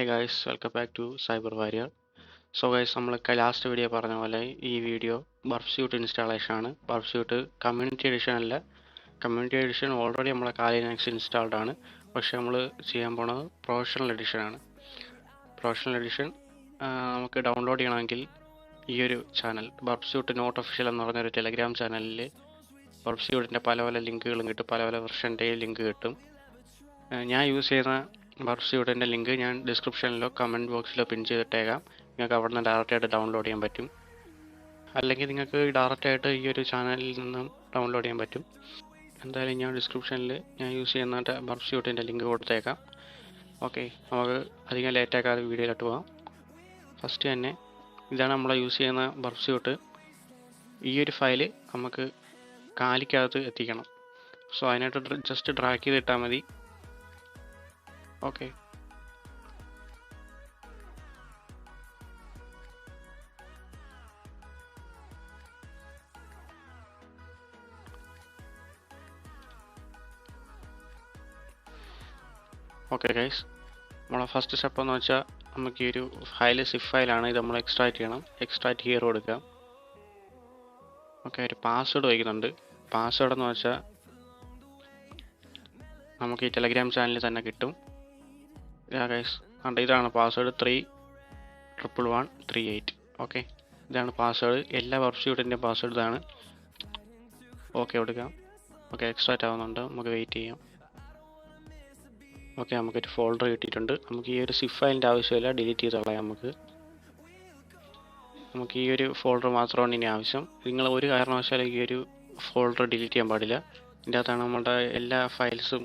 guys, welcome back to Cyber Warrior. So guys, നമ്മളൊക്കെ last video പറഞ്ഞ പോലെ ഈ വീഡിയോ Burpsuite ഇൻസ്റ്റാളേഷൻ ആണ്. Burpsuite കമ്മ്യൂണിറ്റി എഡിഷൻ അല്ല. കമ്മ്യൂണിറ്റി എഡിഷൻ ഓൾറെഡി നമ്മളെ കാലിനക്സ് ഇൻസ്റ്റാൾഡ് ആണ്. പക്ഷെ നമ്മൾ ചെയ്യാൻ പോണത് പ്രൊഫഷണൽ എഡിഷൻ ആണ്. പ്രൊഫഷണൽ എഡിഷൻ നമുക്ക് ഡൗൺലോഡ് ചെയ്യണമെങ്കിൽ ഈ ഒരു ചാനൽ Burpsuite നോട്ട് ഒഫീഷ്യൽ എന്ന് പറഞ്ഞൊരു ടെലഗ്രാം ചാനലിൽ Burpsuite പല പല ലിങ്കുകളും കിട്ടും, പല പല വെർഷൻ്റെ ലിങ്ക് കിട്ടും. ഞാൻ യൂസ് ചെയ്യുന്ന Burpsuite ലിങ്ക് ഞാൻ ഡിസ്ക്രിപ്ഷനിലോ കമൻറ്റ് ബോക്സിലോ പിൻ ചെയ്തിട്ടേക്കാം. നിങ്ങൾക്ക് അവിടെ നിന്ന് ഡയറക്റ്റായിട്ട് ഡൗൺലോഡ് ചെയ്യാൻ പറ്റും. അല്ലെങ്കിൽ നിങ്ങൾക്ക് ഡയറക്റ്റായിട്ട് ഈ ഒരു ചാനലിൽ നിന്നും ഡൗൺലോഡ് ചെയ്യാൻ പറ്റും. എന്തായാലും ഞാൻ ഡിസ്ക്രിപ്ഷനിൽ ഞാൻ യൂസ് ചെയ്യുന്ന Burpsuite ലിങ്ക് കൊടുത്തേക്കാം. ഓക്കെ, നമുക്ക് അധികം ലേറ്റാക്കാതെ വീഡിയോയിലോട്ട് പോകാം. ഫസ്റ്റ് തന്നെ ഇതാണ് നമ്മൾ യൂസ് ചെയ്യുന്ന Burpsuite. ഈ ഒരു ഫയൽ നമുക്ക് കാലിക്കകത്ത് എത്തിക്കണം. സോ അതിനായിട്ട് ജസ്റ്റ് ഡ്രാഗ് ചെയ്തിട്ടാൽ മതി. ഓക്കെ, ഓക്കെ ഗൈസ്, നമ്മളെ ഫസ്റ്റ് സ്റ്റെപ്പ് എന്ന് വെച്ചാൽ നമുക്ക് ഈ ഒരു ഫയൽ സിഫ് ഫയലാണ്, ഇത് നമ്മൾ എക്സ്ട്രാക്ട് ചെയ്യണം. എക്സ്ട്രാക്ട് ഹിയർ കൊടുക്കാം. ഓക്കെ, ഒരു പാസ്വേഡ് വയ്ക്കുന്നുണ്ട്. പാസ്വേഡ് എന്ന് വെച്ചാൽ നമുക്ക് ഈ ടെലഗ്രാം ചാനലിൽ തന്നെ കിട്ടും. ഗൈസ് കണ്ട, ഇതാണ് പാസ്വേഡ് 31138. ഓക്കെ, ഇതാണ് പാസ്വേഡ്. എല്ലാ Burpsuite പാസ്വേഡ് ഇതാണ്. ഓക്കെ കൊടുക്കാം. ഓക്കെ, എക്സ്ട്രാക്ട് ആവുന്നുണ്ട്, നമുക്ക് വെയിറ്റ് ചെയ്യാം. ഓക്കെ, നമുക്കൊരു ഫോൾഡർ കിട്ടിയിട്ടുണ്ട്. നമുക്ക് ഈ ഒരു സിഫ് ഫയലിൻ്റെ ആവശ്യമില്ല, ഡിലീറ്റ് ചെയ്ത് കളയാം. നമുക്ക് ഈ ഒരു ഫോൾഡർ മാത്രമാണ് ഇനി ആവശ്യം. നിങ്ങൾ ഒരു കാരണവശാലും ഈ ഒരു ഫോൾഡർ ഡിലീറ്റ് ചെയ്യാൻ പാടില്ല. ഇതിൻ്റെ അകത്താണ് നമ്മുടെ എല്ലാ ഫയൽസും,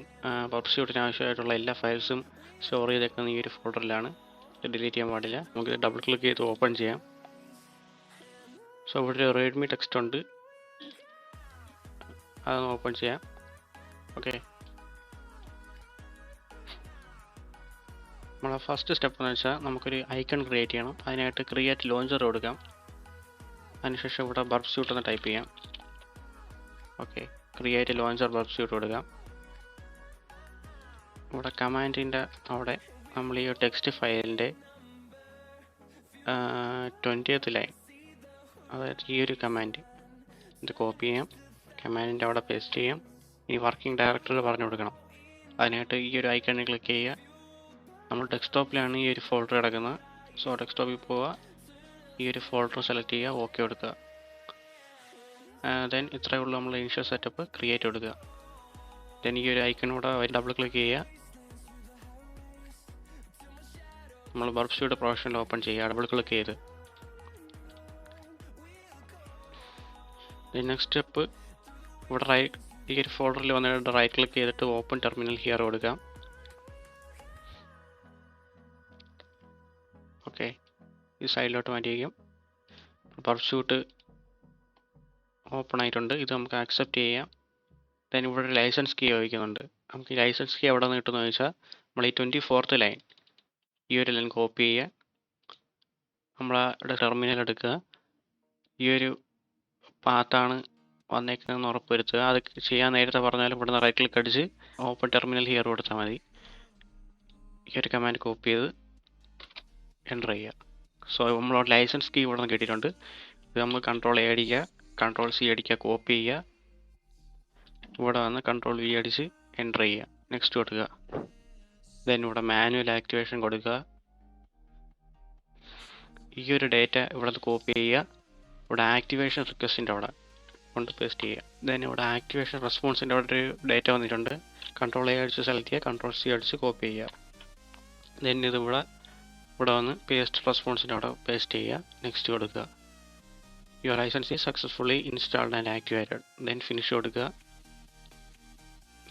Burpsuite ആവശ്യമായിട്ടുള്ള എല്ലാ ഫയൽസും സ്റ്റോർ ചെയ്തേക്കുന്ന ഈ ഒരു ഫോൾഡറിലാണ്. ഡിലീറ്റ് ചെയ്യാൻ പാടില്ല. നമുക്ക് ഡബിൾ ക്ലിക്ക് ചെയ്ത് ഓപ്പൺ ചെയ്യാം. സോ ഇവിടെ ഒരു റീഡ്മി ടെക്സ്റ്റ് ഉണ്ട്, അതൊന്ന് ഓപ്പൺ ചെയ്യാം. ഓക്കെ, നമ്മളെ ഫസ്റ്റ് സ്റ്റെപ്പ് എന്ന് വെച്ചാൽ നമുക്കൊരു ഐക്കൺ ക്രിയേറ്റ് ചെയ്യണം. അതിനായിട്ട് ക്രിയേറ്റ് ലോഞ്ചർ കൊടുക്കാം. അതിനുശേഷം ഇവിടെ Burpsuite എന്ന് ടൈപ്പ് ചെയ്യാം. ഓക്കെ, ക്രിയേറ്റ് ലോഞ്ചർ Burpsuite കൊടുക്കാം. ഇവിടെ കമാൻഡിൻ്റെ അവിടെ നമ്മൾ ഈ ടെക്സ്റ്റ് ഫയലിൻ്റെ 20th ലൈൻ, അതായത് ഈ ഒരു കമാൻഡ് ഇത് കോപ്പി ചെയ്യാം, കമാൻഡിൻ്റെ അവിടെ പേസ്റ്റ് ചെയ്യാം. ഇനി വർക്കിംഗ് ഡയറക്ടറിൽ പറഞ്ഞു കൊടുക്കണം. അതിനായിട്ട് ഈ ഒരു ഐക്കണിൽ ക്ലിക്ക് ചെയ്യുക. നമ്മൾ ഡെസ്ക്ടോപ്പിലാണ് ഈ ഒരു ഫോൾഡർ കിടക്കുന്നത്. സോ ഡെസ്ക്ടോപ്പിൽ പോവുക, ഈ ഒരു ഫോൾഡർ സെലക്ട് ചെയ്യുക, ഓക്കെ കൊടുക്കുക. ദെൻ ഇത്രയേ ഉള്ളൂ നമ്മൾ ഇനിഷ്യൽ സെറ്റപ്പ്. ക്രിയേറ്റ് കൊടുക്കുക. ദെൻ ഈ ഒരു ഐക്കണൂടെ ഡബിൾ ക്ലിക്ക് ചെയ്യുക. നമ്മൾ Burpsuite പ്രൊഫഷണൽ ഓപ്പൺ ചെയ്യുക, ഡബിൾ ക്ലിക്ക് ചെയ്ത്. ദെൻ നെക്സ്റ്റ് സ്റ്റെപ്പ് ഇവിടെ ഈ ഒരു ഫോൾഡറിൽ വന്നിട്ട് റൈറ്റ് ക്ലിക്ക് ചെയ്തിട്ട് ഓപ്പൺ ടെർമിനൽ ഹിയർ കൊടുക്കാം. ഓക്കെ, ഈ സൈഡിലോട്ട് മാറ്റിയിരിക്കും. Burpsuite ഓപ്പൺ ആയിട്ടുണ്ട്. ഇത് നമുക്ക് ആക്സെപ്റ്റ് ചെയ്യാം. ദെൻ ഇവിടെ ഒരു ലൈസൻസ് കീ ചോദിക്കുന്നുണ്ട്. നമുക്ക് ഈ ലൈസൻസ് കീ എവിടെ നിന്ന് കിട്ടുമെന്ന് ചോദിച്ചാൽ നമ്മൾ ഈ 24th ലൈൻ, ഈ ഒരു ലൈൻ കോപ്പി ചെയ്യുക, നമ്മളവിടെ ടെർമിനൽ എടുക്കുക. ഈ ഒരു പാത്താണ് വന്നേക്കുന്നതെന്ന് ഉറപ്പുവരുത്തുക. അത് ചെയ്യാൻ നേരത്തെ പറഞ്ഞാലും ഇവിടുന്ന് റൈറ്റ് ക്ലിക്ക് അടിച്ച് ഓപ്പൺ ടെർമിനൽ ഹിയർ കൊടുത്താൽ മതി. ഈ ഒരു കമാൻഡ് കോപ്പി ചെയ്ത് എൻ്റർ ചെയ്യുക. സോ നമ്മളോട് ലൈസൻസ് കീ ഇവിടെ നിന്ന് കിട്ടിയിട്ടുണ്ട്. ഇത് നമ്മൾ Ctrl A അടിക്കുക, Ctrl C അടിക്കുക, കോപ്പി ചെയ്യുക. ഇവിടെ വന്ന് Ctrl V അടിച്ച് എൻ്റർ ചെയ്യുക, നെക്സ്റ്റ് കൊടുക്കുക. ദെൻ ഇവിടെ മാനുവൽ ആക്ടിവേഷൻ കൊടുക്കുക. ഈ ഒരു ഡേറ്റ ഇവിടെ നിന്ന് കോപ്പി ചെയ്യുക, ഇവിടെ ആക്ടിവേഷൻ റിക്വസ്റ്റിൻ്റെ അവിടെ കൊണ്ട് പേസ്റ്റ് ചെയ്യുക. ദെൻ ഇവിടെ ആക്ടിവേഷൻ റെസ്പോൺസിൻ്റെ അവിടെ ഒരു ഡേറ്റ വന്നിട്ടുണ്ട്. Ctrl A അടിച്ച് സെലക്ട് ചെയ്യുക, Ctrl C അടിച്ച് കോപ്പി ചെയ്യുക. ദെൻ ഇത് ഇവിടെ വന്ന് പേസ്റ്റ് റെസ്പോൺസിൻ്റെ അവിടെ പേസ്റ്റ് ചെയ്യുക, നെക്സ്റ്റ് കൊടുക്കുക. Your licence is successfully installed and activated. Then finish കൊടുക്കുക,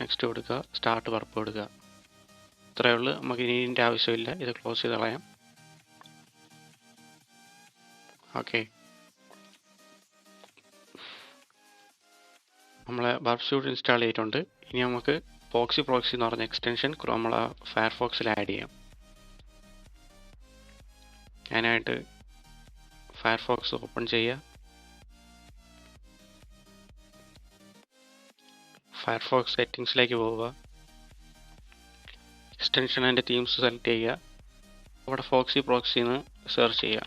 നെക്സ്റ്റ് കൊടുക്കുക, സ്റ്റാർട്ട് വർപ്പ് കൊടുക്കുക. ഇത്രയേ ഉള്ളൂ. നമുക്ക് ഇനി ഇതിൻ്റെ ആവശ്യമില്ല, ഇത് ക്ലോസ് ചെയ്ത് കളയാം. ഓക്കെ, നമ്മളെ Burpsuite ഇൻസ്റ്റാൾ ചെയ്തിട്ടുണ്ട്. ഇനി നമുക്ക് പ്രോക്സി എന്ന് പറഞ്ഞ എക്സ്റ്റൻഷൻ നമ്മളെ ഫയർഫോക്സിൽ ആഡ് ചെയ്യാം. അതിനായിട്ട് ഫയർഫോക്സ് ഓപ്പൺ ചെയ്യുക. ഫയർഫോക്സ് സെറ്റിങ്സിലേക്ക് പോവുക. എക്സ്റ്റൻഷൻ ആൻഡ് തീംസ് സെലക്ട് ചെയ്യുക. ഇവിടെ ഫോക്സി പ്രോക്സിന്ന് സെർച്ച് ചെയ്യുക.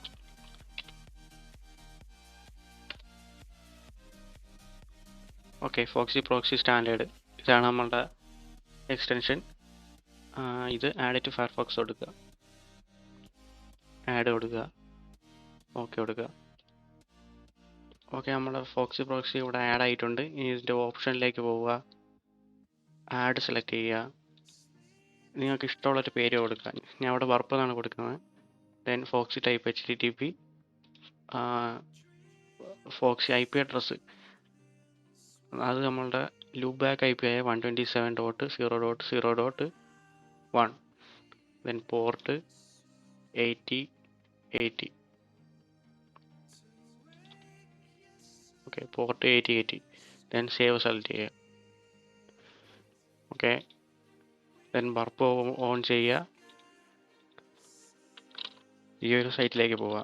ഓക്കെ, ഫോക്സി പ്രോക്സി സ്റ്റാൻഡേർഡ് ഇതാണ് നമ്മളുടെ എക്സ്റ്റൻഷൻ. ഇത് ആഡ് ടു ഫയർഫോക്സ് കൊടുക്കുക, ആഡ് കൊടുക്കുക, ഓക്കെ കൊടുക്കുക. ഓക്കെ, നമ്മുടെ ഫോക്സി പ്രോക്സി ഇവിടെ ആഡ് ആയിട്ടുണ്ട്. ഇനി ഇതിൻ്റെ ഓപ്ഷനിലേക്ക് പോവുക, ആഡ് സെലക്ട് ചെയ്യുക, നിങ്ങൾക്ക് ഇഷ്ടമുള്ളൊരു പേര് കൊടുക്കുക. ഞാൻ അവിടെ ബർപ്പ് എന്നാണ് കൊടുക്കുന്നത്. Then Foxy type HTTP, Foxy IP address അത് നമ്മളുടെ ലൂപ്പ് ബാക്ക് IP ആയ 127.0.0.1. Then port 8080. Okay, port 8080. Then save select ചെയ്യുക. ഓക്കെ, ദെൻ ബർപ്പ് ഓൺ ചെയ്യുക, ഈ ഒരു സൈറ്റിലേക്ക് പോവുക.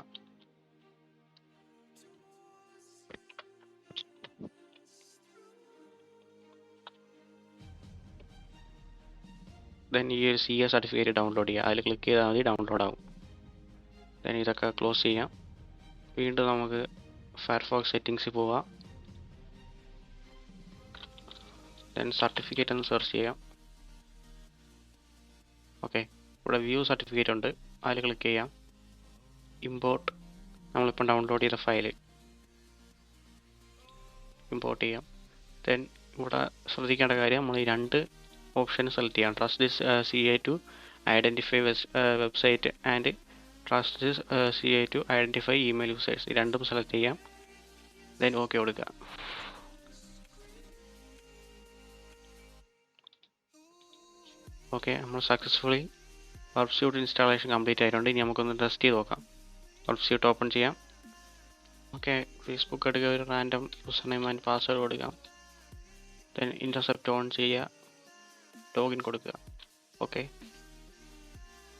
ദെൻ ഈ ഒരു CA സർട്ടിഫിക്കറ്റ് ഡൗൺലോഡ് ചെയ്യുക, അതിൽ ക്ലിക്ക് ചെയ്താൽ മതി, ഡൗൺലോഡ് ആവും. ദെൻ ഇതൊക്കെ ക്ലോസ് ചെയ്യാം. വീണ്ടും നമുക്ക് ഫയർഫോക്സ് സെറ്റിങ്സിൽ പോവാം. ദെൻ സർട്ടിഫിക്കറ്റ് ഒന്ന് സെർച്ച് ചെയ്യാം. ഓക്കെ, ഇവിടെ വ്യൂ സർട്ടിഫിക്കറ്റ് ഉണ്ട്, അതിൽ ക്ലിക്ക് ചെയ്യാം. ഇമ്പോർട്ട്, നമ്മളിപ്പം ഡൗൺലോഡ് ചെയ്ത ഫയൽ ഇമ്പോർട്ട് ചെയ്യാം. ദെൻ ഇവിടെ ശ്രദ്ധിക്കേണ്ട കാര്യം, നമ്മൾ ഈ രണ്ട് ഓപ്ഷൻ സെലക്ട് ചെയ്യാം. Trust this CA to identify website and trust this CA to identify email users. ഈ രണ്ടും സെലക്ട് ചെയ്യാം. ദെൻ ഓക്കെ കൊടുക്കുക. ഓക്കെ, നമ്മൾ സക്സസ്ഫുള്ളി ബർപ്സ്യൂട്ട് ഇൻസ്റ്റാളേഷൻ കംപ്ലീറ്റ് ആയിട്ടുണ്ട്. ഇനി നമുക്കൊന്ന് ടെസ്റ്റ് ചെയ്ത് നോക്കാം. ബർപ്സ്യൂട്ട് ഓപ്പൺ ചെയ്യാം. ഓക്കെ, ഫേസ്ബുക്ക് എടുക്കുക, ഒരു random user name and password കൊടുക്കാം. ദെൻ ഇൻ്റർസെപ്റ്റ് ഓൺ ചെയ്യുക, ലോഗിൻ കൊടുക്കുക. ഓക്കെ,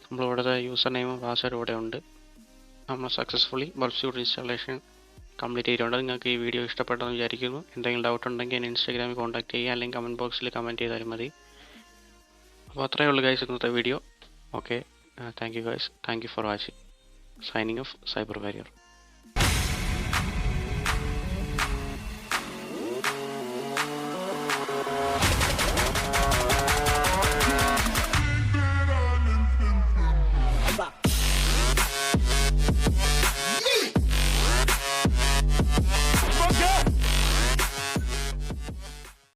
നമ്മളിവിടുത്തെ യൂസർ നെയിമും പാസ്വേഡും ഇവിടെ ഉണ്ട്. നമ്മൾ സക്സസ്ഫുള്ളി ബർപ്സ്യൂട്ട് ഇൻസ്റ്റാളേഷൻ കംപ്ലീറ്റ് ചെയ്തിട്ടുണ്ട്. നിങ്ങൾക്ക് ഈ വീഡിയോ ഇഷ്ടപ്പെട്ടെന്ന് വിചാരിക്കുന്നു. എന്തെങ്കിലും ഡൗട്ട് ഉണ്ടെങ്കിൽ എന്നെ ഇൻസ്റ്റാഗ്രാമിൽ കോൺടാക്ട് ചെയ്യുക, അല്ലെങ്കിൽ കമൻറ്റ് ബോക്സിൽ കമൻറ്റ് ചെയ്താലും മതി. അപ്പോൾ അത്രയേ ഉള്ളൂ ഗൈസ് ഇന്നത്തെ video. Okay, thank you guys, thank you for watching. Signing off cyber Warrier.